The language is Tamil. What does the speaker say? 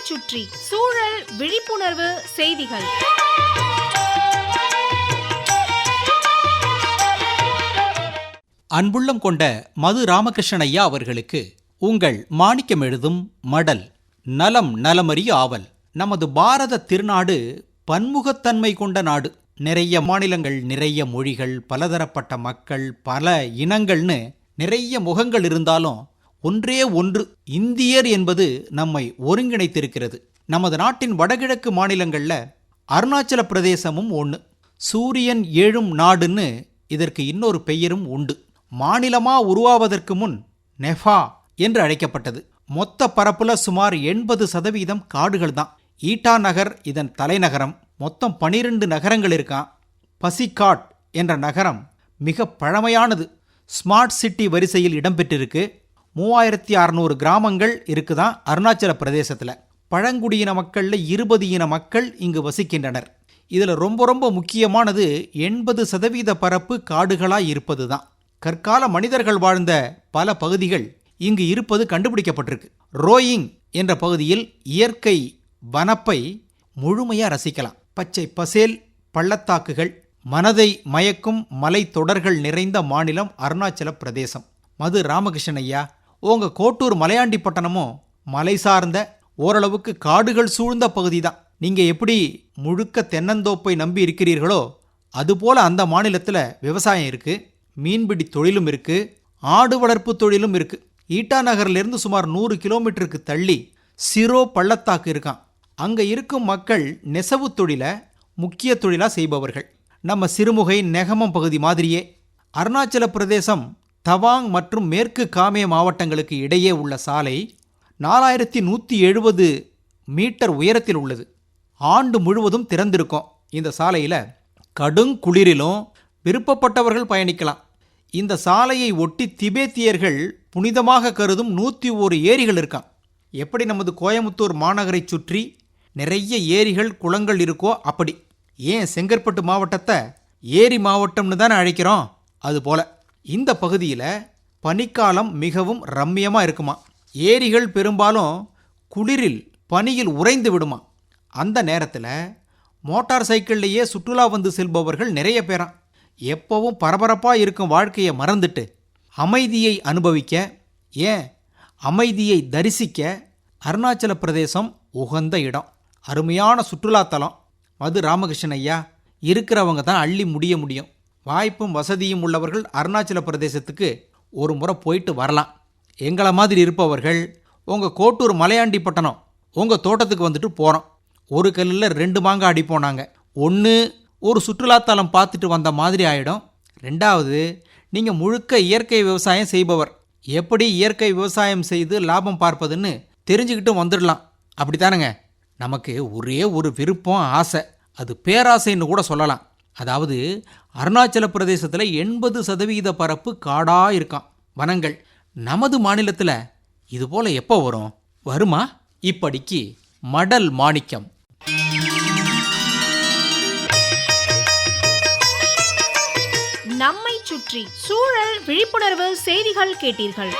சுற்றி சூழல் விழிப்புணர்வு செய்திகள். அன்புள்ளம் கொண்ட மது ராமகிருஷ்ணன் ஐயா அவர்களுக்கு உங்கள் மாணிக்கம் எழுதும் மடல். நலம் நலமறிய ஆவல். நமது பாரத திருநாடு பன்முகத்தன்மை கொண்ட நாடு. நிறைய மாநிலங்கள், நிறைய மொழிகள், பலதரப்பட்ட மக்கள், பல இனங்கள்னு நிறைய முகங்கள் இருந்தாலும் ஒன்றே ஒன்று, இந்தியர் என்பது நம்மை ஒருங்கிணைத்திருக்கிறது. நமது நாட்டின் வடகிழக்கு மாநிலங்கள்ல அருணாச்சல பிரதேசமும் ஒன்று. சூரியன் ஏழும் நாடுன்னு இதற்கு இன்னொரு பெயரும் உண்டு. மாநிலமா உருவாவதற்கு முன் நெஃபா என்று அழைக்கப்பட்டது. மொத்த பரப்புல சுமார் 80% காடுகள் தான். ஈட்டா நகர் இதன் தலைநகரம். மொத்தம் 12 நகரங்கள் இருக்கான். பசிகாட் என்ற நகரம் மிக பழமையானது. ஸ்மார்ட் சிட்டி வரிசையில் இடம்பெற்றிருக்கு. 3600 கிராமங்கள் இருக்குதான் அருணாச்சல பிரதேசத்தில். பழங்குடியின மக்கள்ல 20 இன மக்கள் இங்கு வசிக்கின்றனர். இதில் ரொம்ப முக்கியமானது 80% பரப்பு காடுகளாய் இருப்பது தான். கற்கால மனிதர்கள் வாழ்ந்த பல பகுதிகள் இங்கு இருப்பது கண்டுபிடிக்கப்பட்டிருக்கு. ரோயிங் என்ற பகுதியில் இயற்கை வனப்பை முழுமையாக ரசிக்கலாம். பச்சை பசேல் பள்ளத்தாக்குகள், மனதை மயக்கும் மலை தொடர்கள் நிறைந்த மாநிலம் அருணாச்சல பிரதேசம். மது ராமகிருஷ்ணன் ஐயா, உங்க கோட்டூர் மலையாண்டிப்பட்டணமும் மலை சார்ந்த ஓரளவுக்கு காடுகள் சூழ்ந்த பகுதி தான். நீங்க எப்படி முழுக்க தென்னந்தோப்பை நம்பி இருக்கிறீர்களோ அதுபோல அந்த மாநிலத்தில் விவசாயம் இருக்கு, மீன்பிடி தொழிலும் இருக்கு, ஆடு வளர்ப்பு தொழிலும் இருக்கு. ஈட்டா நகரிலிருந்து சுமார் 100 கிலோமீட்டருக்கு தள்ளி சிரோ பள்ளத்தாக்கு இருக்கான். அங்க இருக்கும் மக்கள் நெசவு தொழிலை முக்கிய தொழிலா செய்பவர்கள். நம்ம சிறுமுகை நெகமம் பகுதி மாதிரியே அருணாச்சல பிரதேசம் தவாங் மற்றும் மேற்கு காமே மாவட்டங்களுக்கு இடையே உள்ள சாலை 4170 மீட்டர் உயரத்தில் உள்ளது. ஆண்டு முழுவதும் திறந்திருக்கும். இந்த சாலையில் கடுங்குளிரிலும் விருப்பப்பட்டவர்கள் பயணிக்கலாம். இந்த சாலையை ஒட்டி திபேத்தியர்கள் புனிதமாக கருதும் 101 ஏரிகள் இருக்கான். எப்படி நமது கோயமுத்தூர் மாநகரை சுற்றி நிறைய ஏரிகள் குளங்கள் இருக்கோ அப்படி. ஏன் செங்கற்பட்டு மாவட்டத்தை ஏரி மாவட்டம்னு தானே அழைக்கிறோம்? அதுபோல இந்த பகுதியில் பனிக்காலம் மிகவும் ரம்மியமாக இருக்குமா. ஏரிகள் பெரும்பாலும் குளிரில் பனியில் உறைந்து விடுமா. அந்த நேரத்தில் மோட்டார் சைக்கிள்லேயே சுற்றுலா வந்து செல்பவர்கள் நிறைய பேராம். எப்பவும் பரபரப்பாக இருக்கும் வாழ்க்கையை மறந்துட்டு அமைதியை அனுபவிக்க, ஏன் அமைதியை தரிசிக்க அருணாச்சல பிரதேசம் உகந்த இடம். அருமையான சுற்றுலாத்தலம். மது ராமகிருஷ்ணன் ஐயா, இருக்கிறவங்க தான் அள்ளி முடிய முடியும். வாய்ப்பும் வசதியும் உள்ளவர்கள் அருணாச்சல பிரதேசத்துக்கு ஒரு முறை போயிட்டு வரலாம். எங்களை மாதிரி இருப்பவர்கள் உங்கள் கோட்டூர் மலையாண்டிப்பட்டணம் உங்கள் தோட்டத்துக்கு வந்துட்டு போகிறோம். ஒரு கல்லில் 2 மாங்காய் அடிப்போம் நாங்கள். ஒன்று, ஒரு சுற்றுலாத்தலம் பார்த்துட்டு வந்த மாதிரி ஆகிடும். 2வது, நீங்கள் முழுக்க இயற்கை விவசாயம் செய்பவர். எப்படி இயற்கை விவசாயம் செய்து லாபம் பார்ப்பதுன்னு தெரிஞ்சுக்கிட்டும் வந்துடலாம். அப்படித்தானுங்க? நமக்கு ஒரே ஒரு விருப்பம், ஆசை. அது பேராசைன்னு கூட சொல்லலாம். அதாவது அருணாச்சல பிரதேசத்தில் 80% பரப்பு காடாக இருக்கான், வனங்கள். நமது மாநிலத்தில் இது போல எப்போ வரும்? வருமா? இப்படிக்கு மடல் மாணிக்கம். நம்மை சுற்றி சூழல் விழிப்புணர்வு செய்திகள் கேட்டீர்கள்.